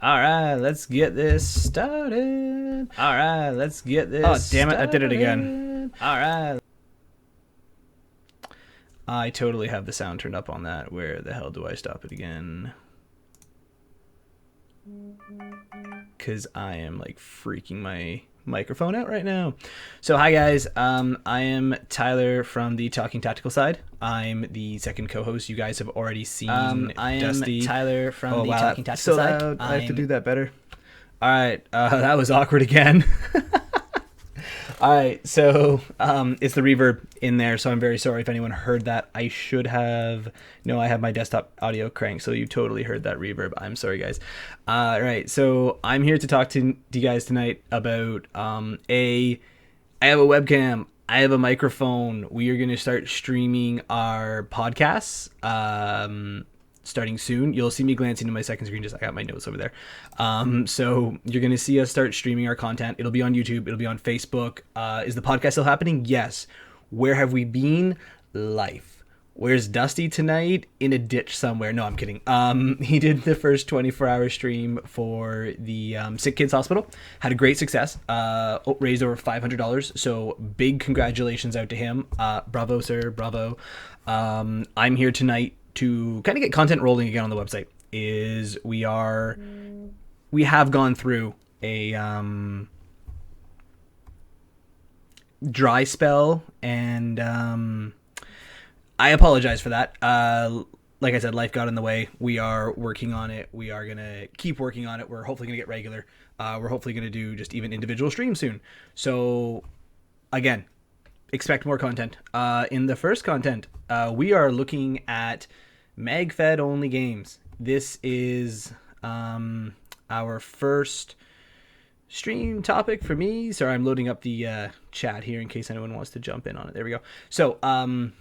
All right, let's get this started. All right, let's get this. Oh, damn it, I did it again. All right. I totally have the sound turned up on that. Where the hell do I stop it again? Because I am like freaking my microphone out right now. So hi guys, I am Tyler from the Talking Tactical side. I'm the second co-host. You guys have already seen I am Dusty. Tyler from Oh the wow, Talking Tactical so side. loud. I have to do that better. All right, that was awkward again. All right, so it's the reverb in there, so I'm very sorry if anyone heard that. I should have. No, I have my desktop audio cranked, so you totally heard that reverb. I'm sorry, guys. All right, so I'm here to talk to you guys tonight about I have a webcam. I have a microphone. We are going to start streaming our podcasts. Starting soon. You'll see me glancing to my second screen. I got my notes over there. So you're going to see us start streaming our content. It'll be on YouTube. It'll be on Facebook. Is the podcast still happening? Yes. Where have we been? Life. Where's Dusty tonight? In a ditch somewhere. No, I'm kidding. He did the first 24-hour stream for the Sick Kids Hospital. Had a great success. Raised over $500. So big congratulations out to him. Bravo, sir. Bravo. I'm here tonight to kind of get content rolling again on the website. We have gone through a dry spell, and I apologize for that. Like I said, life got in the way. We are working on it. We are gonna keep working on it. We're hopefully gonna get regular. We're hopefully gonna do just even individual streams soon. So again, expect more content. In the first content, we are looking at mag-fed only games. This is our first stream topic for me. Sorry, I'm loading up the chat here in case anyone wants to jump in on it. There we go. So I'm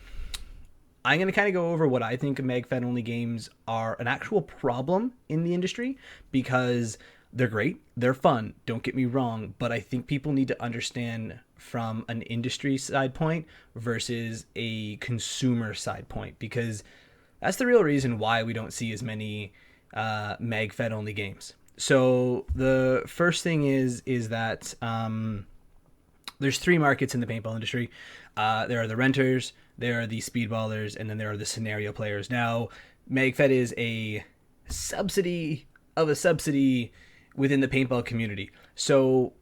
going to kind of go over what I think mag-fed only games are an actual problem in the industry, because they're great, they're fun, don't get me wrong, but I think people need to understand from an industry side point versus a consumer side point, because that's the real reason why we don't see as many mag-fed only games. So the first thing is that there's three markets in the paintball industry. There are the renters, there are the speedballers, and then there are the scenario players. Now, mag-fed is a subsidy of a subsidy within the paintball community. So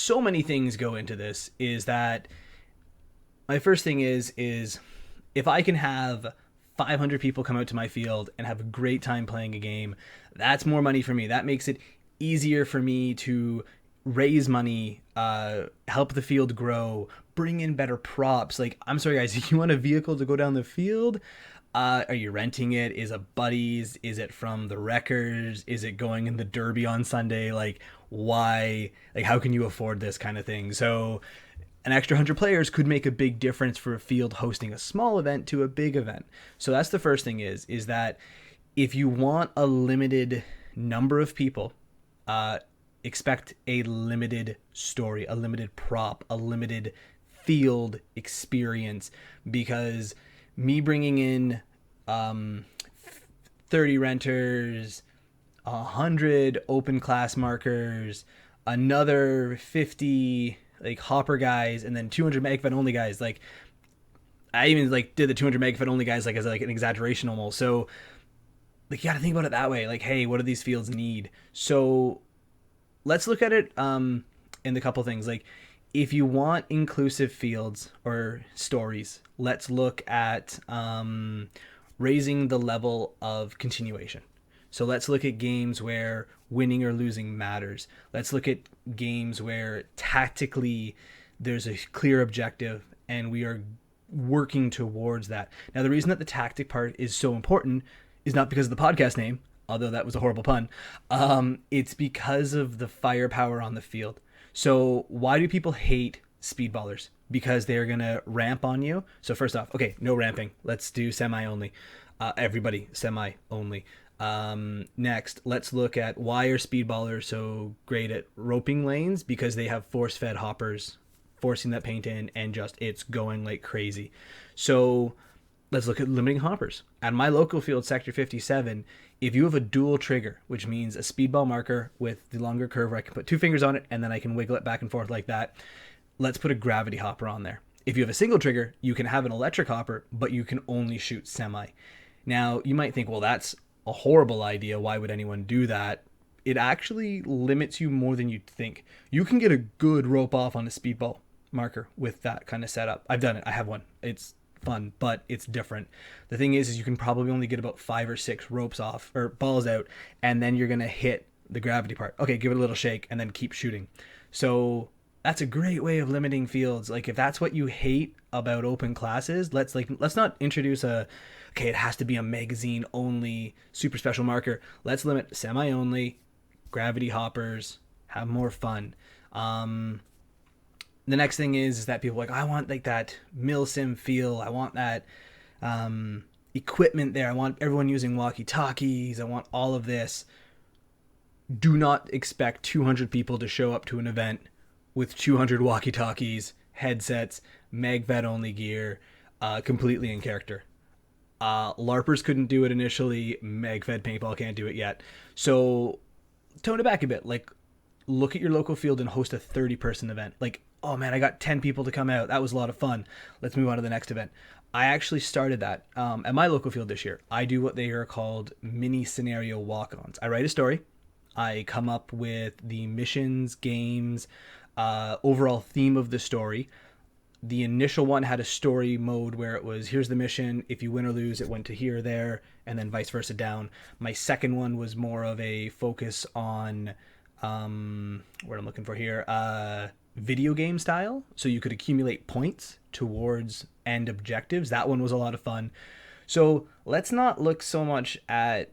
many things go into this. Is that my first thing is if I can have 500 people come out to my field and have a great time playing a game, that's more money for me. That makes it easier for me to raise money, help the field grow, bring in better props. Like, I'm sorry guys, if you want a vehicle to go down the field, are you renting it? Is it buddies? Is it from the wreckers? Is it going in the derby on Sunday? Like, why? Like, how can you afford this kind of thing? So an extra 100 players could make a big difference for a field hosting a small event to a big event. So that's the first thing is that if you want a limited number of people, expect a limited story, a limited prop, a limited field experience, because me bringing in 30 renters, 100 open class markers, another 50 like hopper guys, and then 200 mag-fed only guys. Like, I even like did the 200 mag-fed only guys like as like an exaggeration almost. So like, you got to think about it that way. Like, hey, what do these fields need? So let's look at it in the couple things. Like, if you want inclusive fields or stories, let's look at raising the level of continuation. So let's look at games where winning or losing matters. Let's look at games where tactically there's a clear objective and we are working towards that. Now, the reason that the tactic part is so important is not because of the podcast name, although that was a horrible pun. It's because of the firepower on the field. So why do people hate speedballers? Because they're going to ramp on you. So first off, okay, no ramping. Let's do semi only. Everybody, semi only. Next, let's look at why are speedballers so great at roping lanes? Because they have force-fed hoppers forcing that paint in, and just it's going like crazy. So let's look at limiting hoppers. At my local field, Sector 57, if you have a dual trigger, which means a speedball marker with the longer curve where I can put 2 fingers on it and then I can wiggle it back and forth like that, let's put a gravity hopper on there. If you have a single trigger, you can have an electric hopper, but you can only shoot semi. Now, you might think, well, that's a horrible idea. Why would anyone do that? It actually limits you more than you'd think. You can get a good rope off on a speedball marker with that kind of setup. I've done it. I have one. It's fun, but it's different. The thing is you can probably only get about 5 or 6 ropes off or balls out, and then you're going to hit the gravity part. Okay, give it a little shake and then keep shooting. So that's a great way of limiting fields. Like if that's what you hate about open classes, let's not introduce it has to be a magazine only super special marker. Let's limit semi only, gravity hoppers, have more fun. The next thing is that people are like, I want like that milsim feel. I want that equipment there. I want everyone using walkie-talkies. I want all of this. Do not expect 200 people to show up to an event with 200 walkie-talkies, headsets, MagVed only gear, completely in character. LARPers couldn't do it initially. MagVed Paintball can't do it yet. So tone it back a bit. Like, look at your local field and host a 30-person event. Like, oh man, I got 10 people to come out. That was a lot of fun. Let's move on to the next event. I actually started that at my local field this year. I do what they are called mini scenario walk-ons. I write a story. I come up with the missions, games, overall theme of the story. The initial one had a story mode where it was, here's the mission. If you win or lose, it went to here or there, and then vice versa down. My second one was more of a focus on, what I'm looking for here, video game style. So you could accumulate points towards end objectives. That one was a lot of fun. So let's not look so much at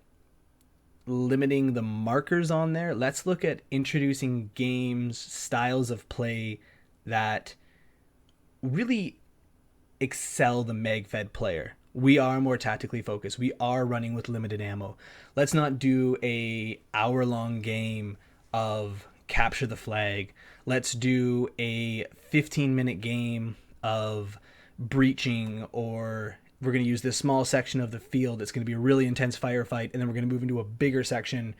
limiting the markers on there. Let's look at introducing games, styles of play that really excel the MagFed player. We are more tactically focused. We are running with limited ammo. Let's not do a hour-long game of capture the flag. Let's do a 15-minute game of breaching, or we're going to use this small section of the field. It's going to be a really intense firefight, and then we're going to move into a bigger section.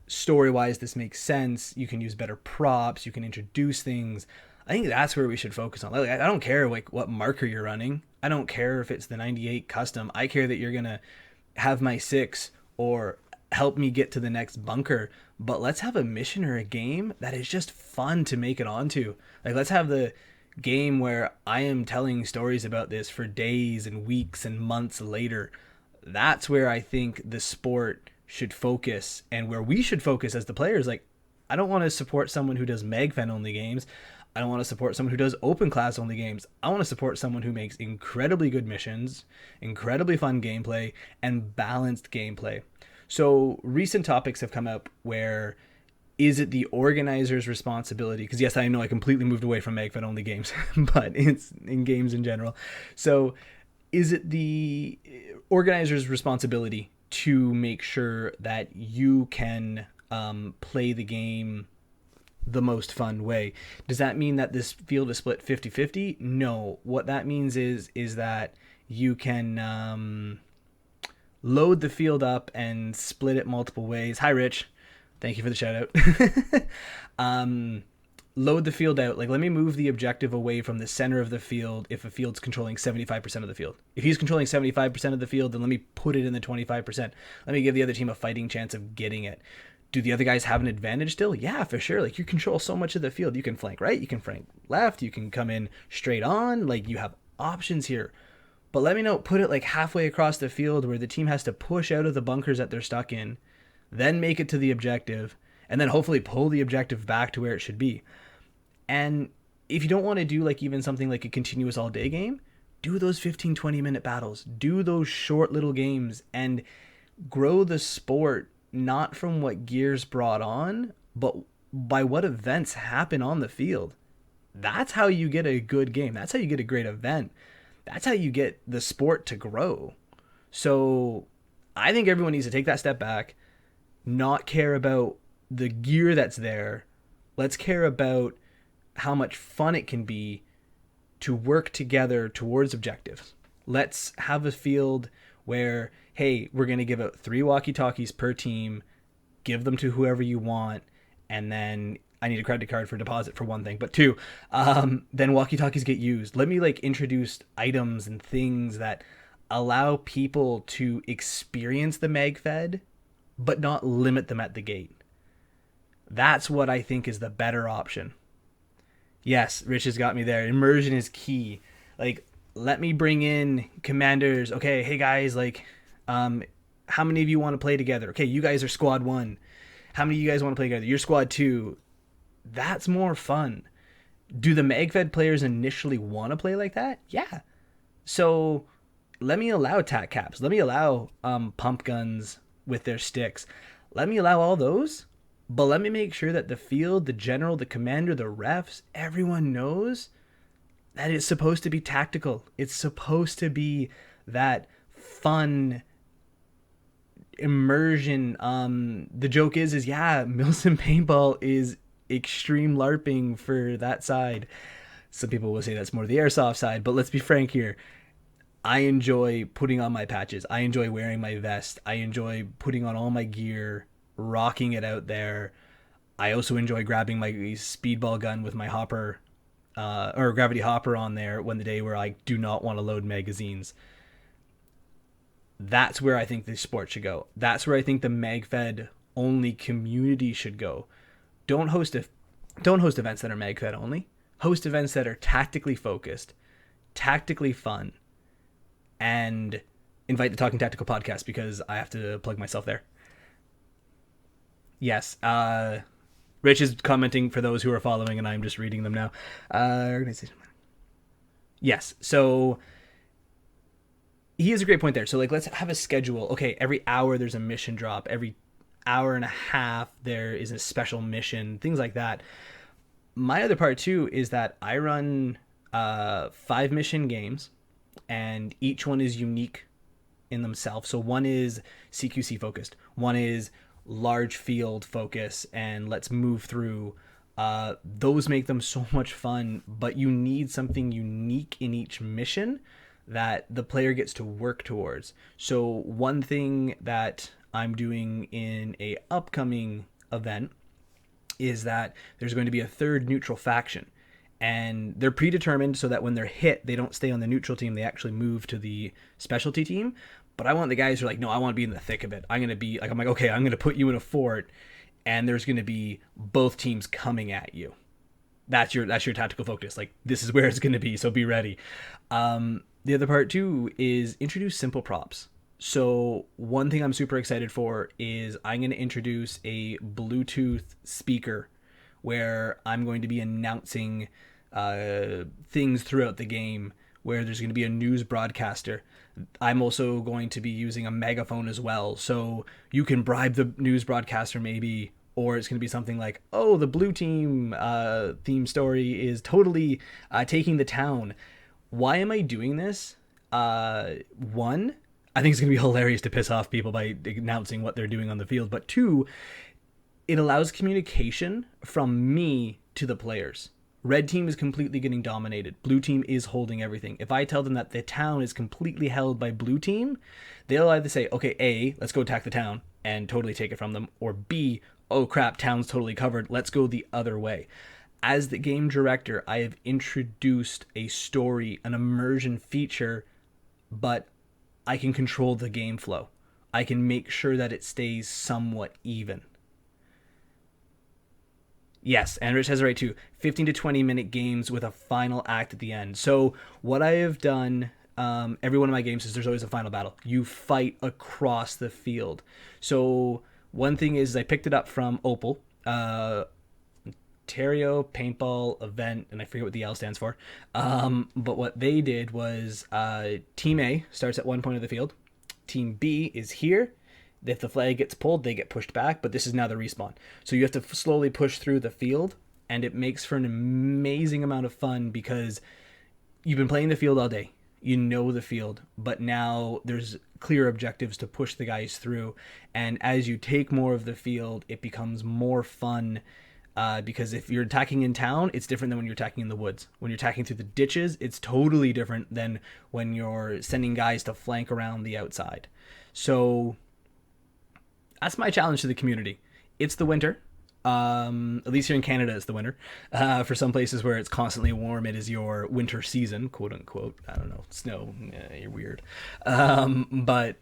Story-wise, this makes sense. You can use better props. You can introduce things. I think that's where we should focus on. Like, I don't care like what marker you're running. I don't care if it's the 98 custom. I care that you're going to have my 6 or help me get to the next bunker. But let's have a mission or a game that is just fun to make it onto. Like, let's have the game where I am telling stories about this for days and weeks and months later. That's where I think the sport should focus, and where we should focus as the players. Like, I don't want to support someone who does MagFen only games. I don't want to support someone who does open class only games. I want to support someone who makes incredibly good missions, incredibly fun gameplay, and balanced gameplay. So recent topics have come up where, is it the organizer's responsibility? Because yes, I know I completely moved away from MagFed only games, but it's in games in general. So is it the organizer's responsibility to make sure that you can play the game the most fun way? Does that mean that this field is split 50-50? No. What that means is that you can load the field up and split it multiple ways. Hi, Rich. Thank you for the shout out. Load the field out. Like, let me move the objective away from the center of the field if a field's controlling 75% of the field. If he's controlling 75% of the field, then let me put it in the 25%. Let me give the other team a fighting chance of getting it. Do the other guys have an advantage still? Yeah, for sure. Like, you control so much of the field. You can flank right, you can flank left, you can come in straight on. Like, you have options here. But let me know, put it like halfway across the field where the team has to push out of the bunkers that they're stuck in, then make it to the objective, and then hopefully pull the objective back to where it should be. And if you don't want to do like even something like a continuous all day game, do those 15-20 minute battles. Do those short little games and grow the sport, not from what gear's brought on, but by what events happen on the field. That's how you get a good game. That's how you get a great event. That's how you get the sport to grow. So I think everyone needs to take that step back, not care about the gear that's there. Let's care about how much fun it can be to work together towards objectives. Let's have a field where, hey, we're going to give out 3 walkie-talkies per team, give them to whoever you want, and then I need a credit card for deposit for one thing, but 2, then walkie-talkies get used. Let me like introduce items and things that allow people to experience the MagFed, but not limit them at the gate. That's what I think is the better option. Yes, Rich has got me there. Immersion is key. Like, let me bring in commanders. Okay, hey guys, like, how many of you want to play together? Okay, you guys are squad 1. How many of you guys want to play together? You're squad 2. That's more fun. Do the MagFed players initially want to play like that? Yeah. So let me allow tac caps. Let me allow pump guns with their sticks. Let me allow all those. But let me make sure that the field, the general, the commander, the refs, everyone knows that it's supposed to be tactical. It's supposed to be that fun immersion. The joke is yeah, Milsim Paintball is extreme LARPing for that side. Some people will say that's more the airsoft side, but let's be frank here. I enjoy putting on my patches. I enjoy wearing my vest. I enjoy putting on all my gear, rocking it out there. I also enjoy grabbing my speedball gun with my hopper or gravity hopper on there when the day where I do not want to load magazines. That's where I think the sport should go. That's where I think the MagFed only community should go. Don't host events that are MagFed only. Host events that are tactically focused, tactically fun, and invite the Talking Tactical podcast because I have to plug myself there. Yes, Rich is commenting for those who are following, and I'm just reading them now. Organization. Yes, so he has a great point there. So like, let's have a schedule. Okay, every hour there's a mission drop. Every hour and a half there is a special mission. Things like that. My other part too is that I run 5 mission games, and each one is unique in themselves. So one is CQC focused. One is large field focus and let's move through. Those make them so much fun, but you need something unique in each mission that the player gets to work towards. So one thing that I'm doing in a upcoming event is that there's going to be a 3rd neutral faction, and they're predetermined so that when they're hit, they don't stay on the neutral team. They actually move to the specialty team. But I want the guys who are like, no, I want to be in the thick of it. I'm like, okay, I'm going to put you in a fort, and there's going to be both teams coming at you. That's your tactical focus. Like, this is where it's going to be, so be ready. The other part too is introduce simple props. So one thing I'm super excited for is I'm going to introduce a Bluetooth speaker where I'm going to be announcing things throughout the game, where there's going to be a news broadcaster. I'm also going to be using a megaphone as well. So you can bribe the news broadcaster maybe, or it's going to be something like, oh, the blue team theme story is totally taking the town. Why am I doing this? One, I think it's going to be hilarious to piss off people by announcing what they're doing on the field. But 2, it allows communication from me to the players. Red team is completely getting dominated. Blue team is holding everything. If I tell them that the town is completely held by blue team, they'll either say, okay, A, let's go attack the town and totally take it from them, or B, oh crap, town's totally covered, let's go the other way. As the game director, I have introduced a story, an immersion feature, but I can control the game flow. I can make sure that it stays somewhat even. Yes, and Rich has it right too. 15 to 20 minute games with a final act at the end. So what I have done, every one of my games is there's always a final battle. You fight across the field. So one thing is I picked it up from Opal, Ontario Paintball Event, and I forget what the L stands for. But what they did was Team A starts at one point of the field. Team B is here. If the flag gets pulled, they get pushed back, but this is now the respawn. So you have to slowly push through the field, and it makes for an amazing amount of fun because you've been playing the field all day. You know the field, but now there's clear objectives to push the guys through. And as you take more of the field, it becomes more fun Because if you're attacking in town, it's different than when you're attacking in the woods. When you're attacking through the ditches, it's totally different than when you're sending guys to flank around the outside. So that's my challenge to the community. It's the winter. At least here in Canada, it's the winter. For some places where it's constantly warm, it is your winter season, quote unquote. I don't know, snow. You're weird. But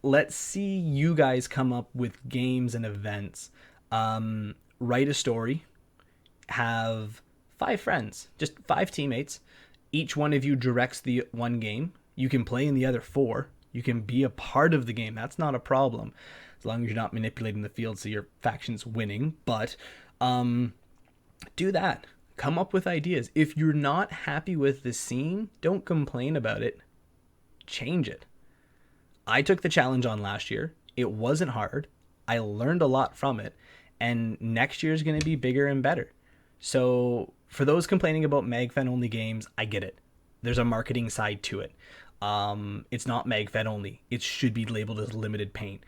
let's see you guys come up with games and events. Write a story. Have 5 friends, just 5 teammates. Each one of you directs the one game. You can play in the other 4. You can be a part of the game. That's not a problem, as long as you're not manipulating the field so your faction's winning. But do that. Come up with ideas. If you're not happy with the scene, don't complain about it. Change it. I took the challenge on last year. It wasn't hard. I learned a lot from it. And next year is going to be bigger and better. So for those complaining about MagFed only games, I get it. There's a marketing side to it. It's not MagFed only. It should be labeled as limited paint.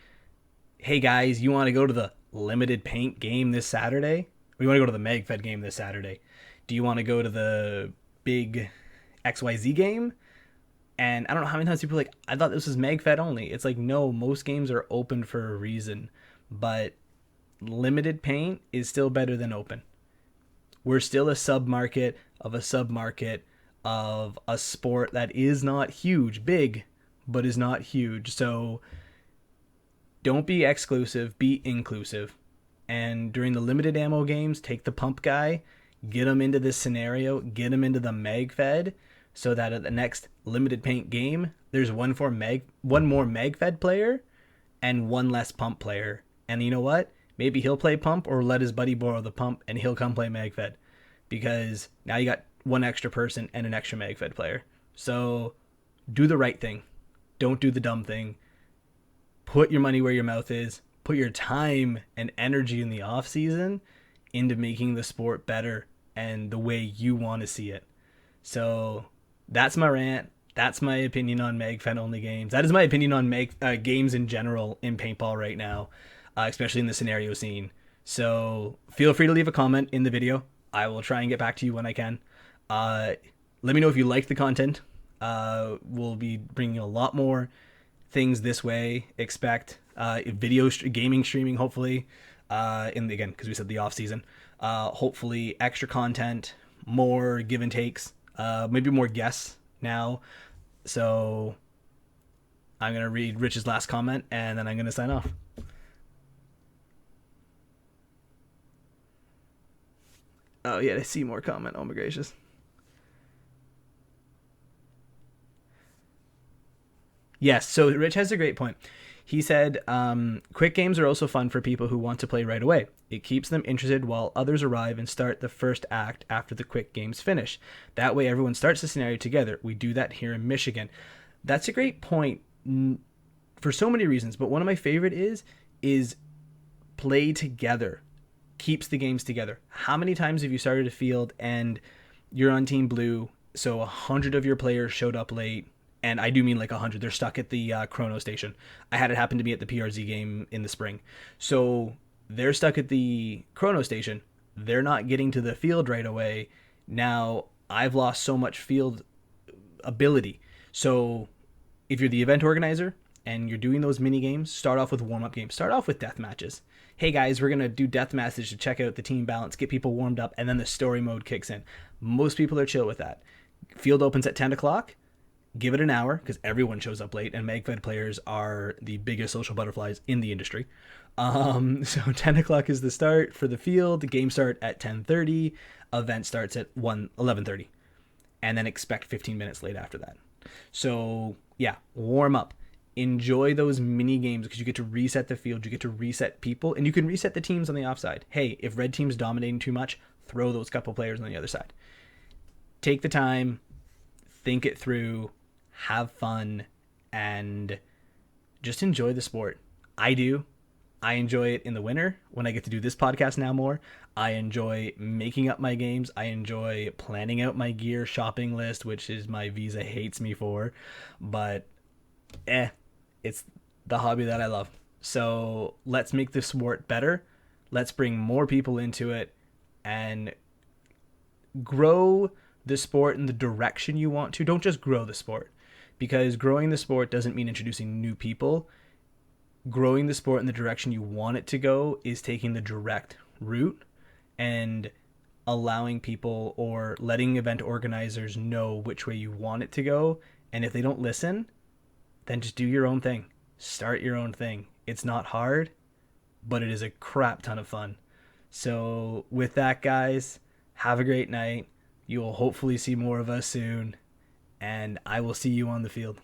Hey guys, you want to go to the limited paint game this Saturday? Or you want to go to the MagFed game this Saturday? Do you want to go to the big XYZ game? And I don't know how many times people are like, I thought this was MagFed only. It's like, no, most games are open for a reason. But limited paint is still better than open. We're still a sub-market of a sub-market of a sport that is not huge, big, but is not huge. So don't be exclusive, be inclusive. And during the limited ammo games, take the pump guy, get him into this scenario, get him into the MagFed, so that at the next limited paint game, there's one more MagFed player and one less pump player. And you know what? Maybe he'll play pump or let his buddy borrow the pump and he'll come play MagFed, because now you got one extra person and an extra MagFed player. So do the right thing. Don't do the dumb thing. Put your money where your mouth is. Put your time and energy in the off season into making the sport better and the way you want to see it. So that's my rant. That's my opinion on MagFed only games. That is my opinion on games in general in paintball right now, especially in the scenario scene. So feel free to leave a comment in the video. I will try and get back to you when I can. Let me know if you like the content. We'll be bringing a lot more things this way. Expect gaming streaming, hopefully, again, because we said the off season. Hopefully extra content, more give and takes, maybe more guests now. So I'm gonna read Rich's last comment and then I'm gonna sign off. Oh yeah, I see more comment. Oh my gracious. Yes, so Rich has a great point. He said, quick games are also fun for people who want to play right away. It keeps them interested while others arrive and start the first act after the quick games finish. That way everyone starts the scenario together. We do that here in Michigan. That's a great point for so many reasons, but one of my favorite is play together. Keeps the games together. How many times have you started a field and you're on team blue, so 100 of your players showed up late, and I do mean like 100. They're stuck at the chrono station. I had it happen to me at the PRZ game in the spring. So they're stuck at the chrono station. They're not getting to the field right away. Now I've lost so much field ability. So if you're the event organizer and you're doing those mini games, start off with warm-up games. Start off with death matches. Hey guys, we're going to do death matches to check out the team balance, get people warmed up, and then the story mode kicks in. Most people are chill with that. Field opens at 10 o'clock. Give it an hour, because everyone shows up late, and MagFed players are the biggest social butterflies in the industry. So 10 o'clock is the start for the field. The game start at 10:30. Event starts at 11:30. And then expect 15 minutes late after that. So yeah, warm up. Enjoy those mini games because you get to reset the field, you get to reset people, and you can reset the teams on the offside. Hey, if red team's dominating too much, throw those couple players on the other side. Take the time, think it through, have fun, and just enjoy the sport. I do. I enjoy it in the winter when I get to do this podcast now more. I enjoy making up my games. I enjoy planning out my gear shopping list, which is my visa hates me for. But it's the hobby that I love. So let's make the sport better. Let's bring more people into it. and grow the sport in the direction you want to. Don't just grow the sport, because growing the sport doesn't mean introducing new people. Growing the sport in the direction you want it to go is taking the direct route and allowing people or letting event organizers know which way you want it to go. And if they don't listen, then just do your own thing. Start your own thing. It's not hard, but it is a crap ton of fun. So with that, guys, have a great night. You will hopefully see more of us soon, and I will see you on the field.